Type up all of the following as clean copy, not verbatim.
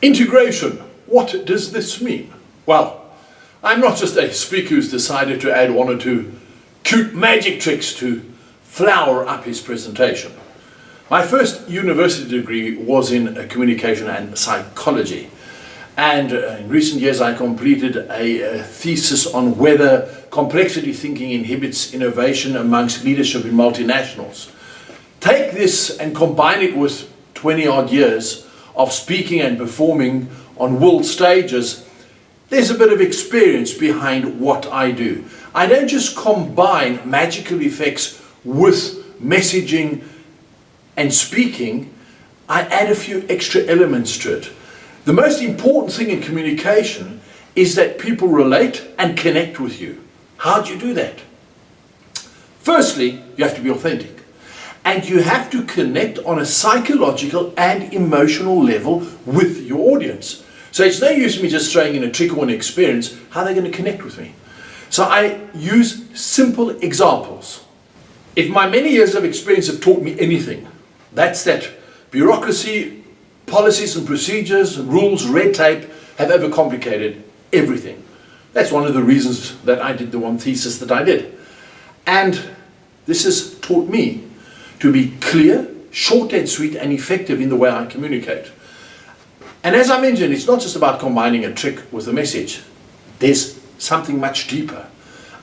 Integration. What does this mean? Well, I'm not just a speaker who's decided to add one or two cute magic tricks to flower up his presentation. My first university degree was in communication and psychology. And in recent years I completed a thesis on whether complexity thinking inhibits innovation amongst leadership in multinationals. Take this and combine it with 20 odd years of speaking and performing on world stages. There's a bit of experience behind what I do. I don't just combine magical effects with messaging and speaking, I add a few extra elements to it. The most important thing in communication is that people relate and connect with you. How do you do that? Firstly, you have to be authentic. And you have to connect on a psychological and emotional level with your audience. So it's no use me just throwing in a trick or an experience. How are they going to connect with me? So I use simple examples. If my many years of experience have taught me anything, that's that bureaucracy, policies and procedures, rules, red tape have overcomplicated everything. That's one of the reasons that I did the one thesis that I did. And this has taught me to be clear, short and sweet, and effective in the way I communicate. And as I mentioned, it's not just about combining a trick with a message. There's something much deeper.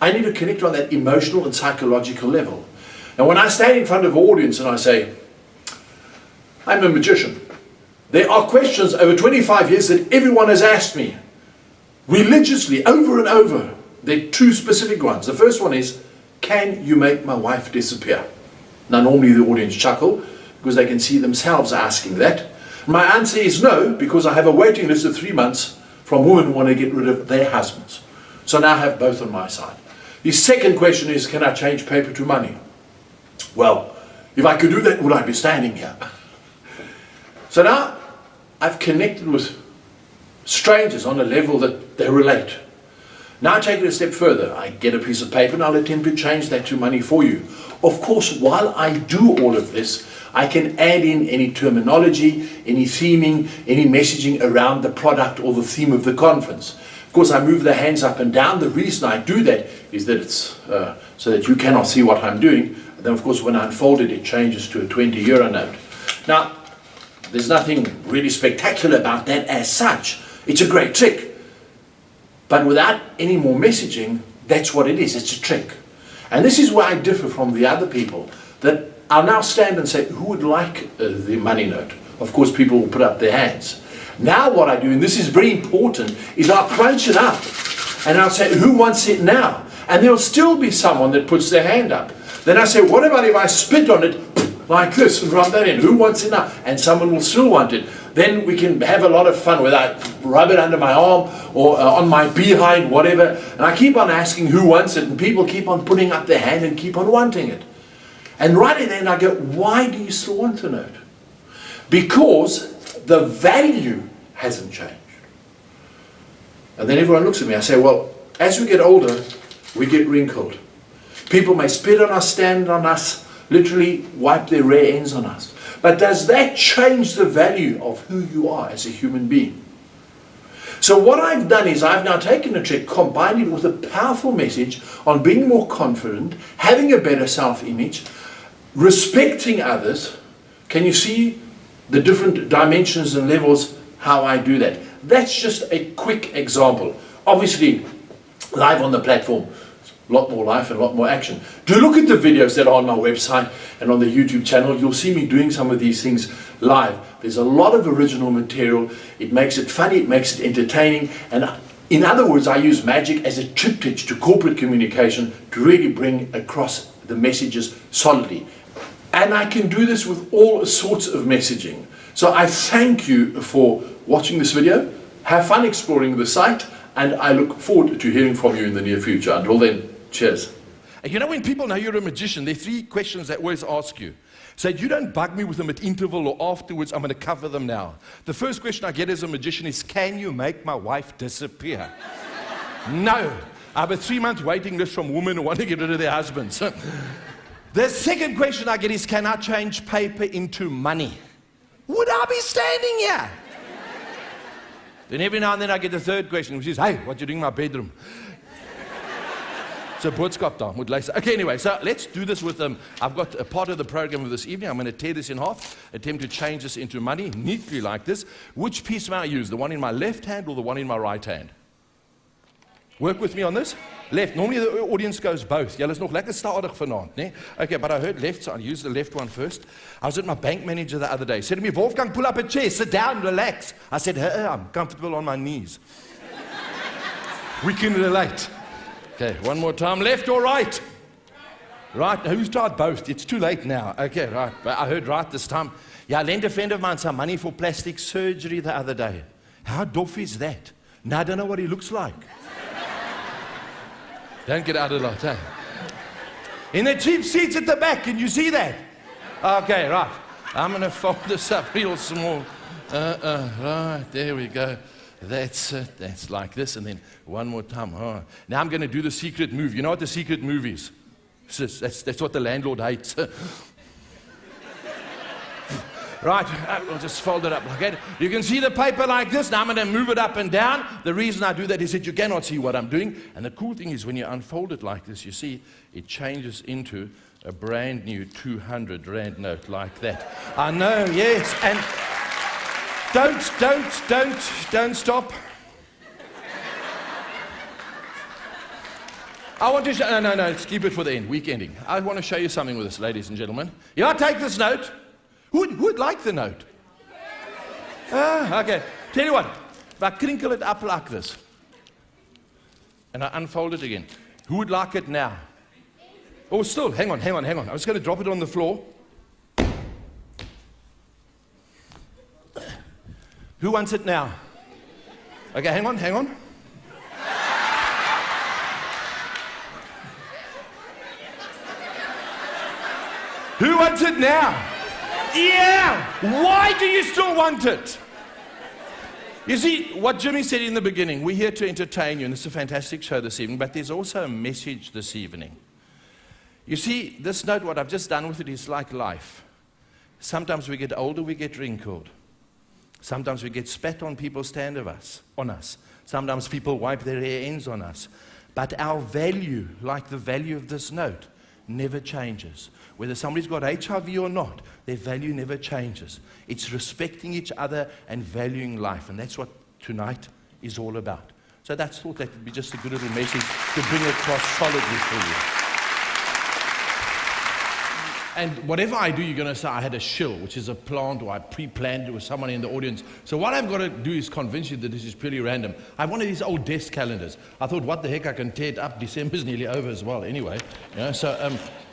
I need to connect on that emotional and psychological level. And when I stand in front of an audience and I say, I'm a magician, there are questions over 25 years that everyone has asked me religiously over and over. There are two specific ones. The first one is, can you make my wife disappear? Now normally the audience chuckle because they can see themselves asking that. My answer is no, because I have a waiting list of 3 months from women who want to get rid of their husbands. So now I have both on my side. The second question is, can I change paper to money? Well, if I could do that, would I be standing here? So now I've connected with strangers on a level that they relate. Now I take it a step further. I get a piece of paper and I'll attempt to change that to money for you. Of course, while I do all of this, I can add in any terminology, any theming, any messaging around the product or the theme of the conference. Of course, I move the hands up and down. The reason I do that is that it's so that you cannot see what I'm doing. And then, of course, when I unfold it, it changes to a 20 € note. Now, there's nothing really spectacular about that as such. It's a great trick. But without any more messaging, that's what it is. It's a trick. And this is where I differ from the other people, that I'll now stand and say, who would like the money note? Of course, people will put up their hands. Now what I do, and this is very important, is I'll crunch it up. And I'll say, who wants it now? And there'll still be someone that puts their hand up. Then I say, what about if I spit on it like this and rub that in? Who wants it now? And someone will still want it. Then we can have a lot of fun with I rub it under my arm or on my behind, whatever. And I keep on asking who wants it, and people keep on putting up their hand and keep on wanting it. And right then I go, why do you still want the note? Because the value hasn't changed. And then everyone looks at me. I say, well, as we get older, we get wrinkled. People may spit on us, stand on us, literally wipe their rear ends on us. But does that change the value of who you are as a human being? So what I've done is I've now taken a trick, combined it with a powerful message on being more confident, having a better self-image, respecting others. Can you see the different dimensions and levels how I do that? That's just a quick example. Obviously, live on the platform, a lot more life and a lot more action. Do look at the videos that are on my website and on the YouTube channel. You'll see me doing some of these things live. There's a lot of original material. It makes it funny, it makes it entertaining. And in other words, I use magic as a triptych to corporate communication to really bring across the messages solidly. And I can do this with all sorts of messaging. So I thank you for watching this video. Have fun exploring the site, and I look forward to hearing from you in the near future. Until then, cheers. You know, when people know you're a magician, there are 3 questions they always ask you. So you don't bug me with them at interval or afterwards. I'm going to cover them now. The first question I get as a magician is, can you make my wife disappear? No. I have a 3-month waiting list from women who want to get rid of their husbands. The second question I get is, can I change paper into money? Would I be standing here? Then every now and then I get the third question, which is, hey, what you doing in my bedroom? So boodskap daar, moet luister. Okay, anyway, so let's do this with them. I've got a part of the program of this evening. I'm going to tear this in half, attempt to change this into money, neatly like this. Which piece may I use, the one in my left hand or the one in my right hand? Work with me on this. Left. Normally the audience goes both. Julle is nog lekker stadig vanaand, né? Okay, but I heard left, so I'll use the left one first. I was at my bank manager the other day. He said to me, Wolfgang, pull up a chair, sit down, relax. I said, I'm comfortable on my knees. We can relate. Okay, one more time. Left or right? Right. Who's tried both? It's too late now. Okay, right. But I heard right this time. Yeah, I lent a friend of mine some money for plastic surgery the other day. How doff is that? Now I don't know what he looks like. Don't get out of lot, eh? In the cheap seats at the back, can you see that? Okay, right. I'm going to fold this up real small. Right, there we go. That's it. That's like this. And then one more time. Oh. Now I'm going to do the secret move. You know what the secret move is? That's what the landlord hates. Right, I'll just fold it up like that. You can see the paper like this. Now I'm going to move it up and down. The reason I do that is that you cannot see what I'm doing. And the cool thing is when you unfold it like this, you see it changes into a brand new 200 Rand note like that. I know, yes. And don't stop. I want to show, no, let's keep it for the end, week ending. I want to show you something with this, ladies and gentlemen. Yeah, take this note. Who'd like the note? Okay. Tell you what, if I crinkle it up like this, and I unfold it again, who would like it now? Oh, still, hang on. I'm just going to drop it on the floor. Who wants it now? Okay, hang on. Who wants it now? Yeah! Why do you still want it? You see, what Jimmy said in the beginning, we're here to entertain you, and it's a fantastic show this evening, but there's also a message this evening. You see, this note, what I've just done with it is like life. Sometimes we get older, we get wrinkled. Sometimes we get spat on, people stand on us. Sometimes people wipe their rear ends on us. But our value, like the value of this note, never changes. Whether somebody's got HIV or not, their value never changes. It's respecting each other and valuing life, and that's what tonight is all about. So that's thought that would be just a good little message to bring it across solidly for you. And whatever I do, you're going to say I had a shill, which is a plant, or I pre-planned it with someone in the audience. So what I've got to do is convince you that this is purely random. I have one of these old desk calendars. I thought, what the heck, I can tear it up. December's nearly over as well anyway. You know, so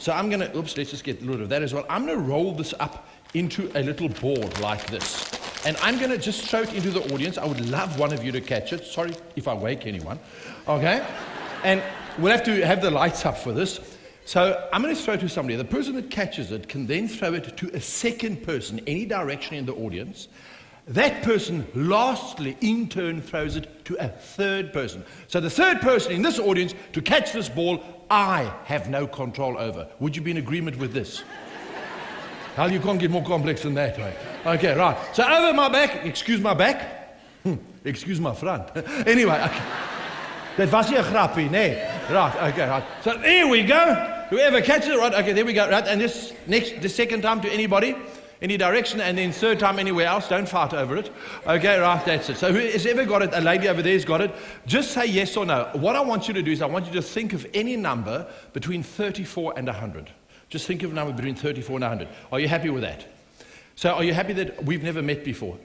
I'm going to, let's just get rid of that as well. I'm going to roll this up into a little ball like this. And I'm going to just throw it into the audience. I would love one of you to catch it. Sorry if I wake anyone. Okay? And we'll have to have the lights up for this. So I'm going to throw it to somebody. The person that catches it can then throw it to a second person, any direction in the audience. That person, lastly, in turn, throws it to a third person. So the third person in this audience, to catch this ball, I have no control over. Would you be in agreement with this? Hell, you can't get more complex than that, right? Okay, right. So over my back, excuse my back, excuse my front. Anyway, okay. That was hier grappie, nee. Right, okay, right. So there we go. Whoever catches it, right, okay, there we go, right. And this the second time to anybody, any direction, and then third time anywhere else. Don't fight over it. Okay, right, that's it. So who has ever got it? A lady over there has got it. Just say yes or no. What I want you to do is I want you to think of any number between 34 and 100. Just think of a number between 34 and 100. Are you happy with that? So are you happy that we've never met before?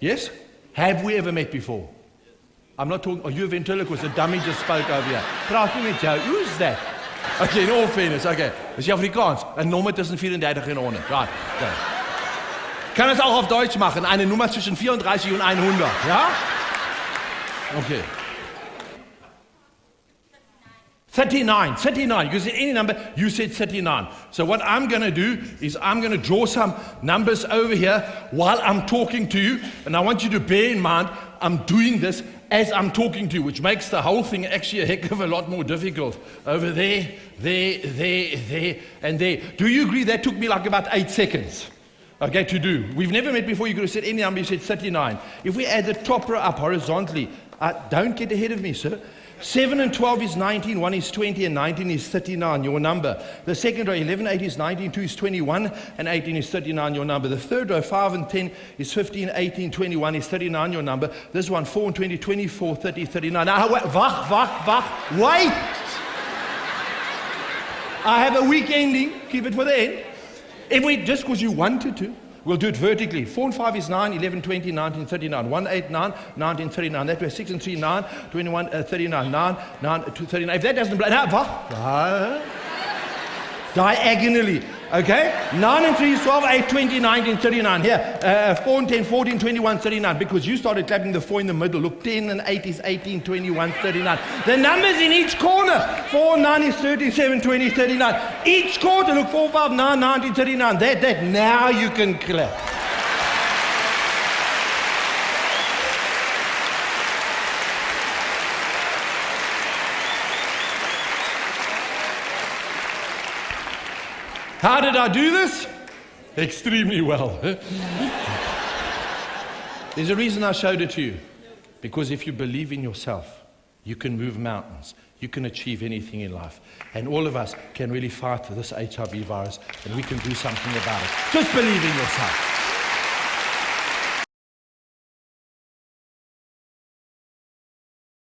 Yes? Have we ever met before? I'm not talking, are you a ventriloquist? A dummy just spoke over here. Praat nie met jou. Who's that? Okay, in all fairness, okay. Dis Afrikaans. Een nommer tussen 34 en 100. Right. Okay. Kann es auch auf Deutsch machen. Eine Nummer zwischen 34 und 100. Ja? Okay. 39. You said any number, you said 39. So what I'm going to do is I'm going to draw some numbers over here while I'm talking to you. And I want you to bear in mind, I'm doing this as I'm talking to you, which makes the whole thing actually a heck of a lot more difficult. Over there, and there. Do you agree that took me like about 8 seconds? Okay, to do. We've never met before. You could have said any number. You said 39. If we add the top row up horizontally, don't get ahead of me, sir. 7 and 12 is 19, 1 is 20, and 19 is 39, your number. The second row, 11, 8 is 19, 2 is 21, and 18 is 39, your number. The third row, 5 and 10 is 15, 18, 21 is 39, your number. This one, 4 and 20, 24, 30, 39. Now, wait. I have a weak ending. Keep it for the end. If we, just because you wanted to, we'll do it vertically. 4 and 5 is 9, 11, 20, 19, 39. 1, 8, 9, 19, 39. That way, 6 and 3, 9, 21, 39. 9, 2, 39. If that doesn't... diagonally. Okay? 9 and 3 is 12, 8, 20, 19, 39. Here, 4 and 10, 14, 21, 39. Because you started clapping the 4 in the middle. Look, 10 and 8 is 18, 21, 39. The numbers in each corner. 4 and 9 is 37, 20, 39. Each quarter, look, 4, 5, 9, 19, 39. That. Now you can clap. How did I do this? Extremely well. There's a reason I showed it to you. Because if you believe in yourself, you can move mountains. You can achieve anything in life. And all of us can really fight this HIV virus, and we can do something about it. Just believe in yourself.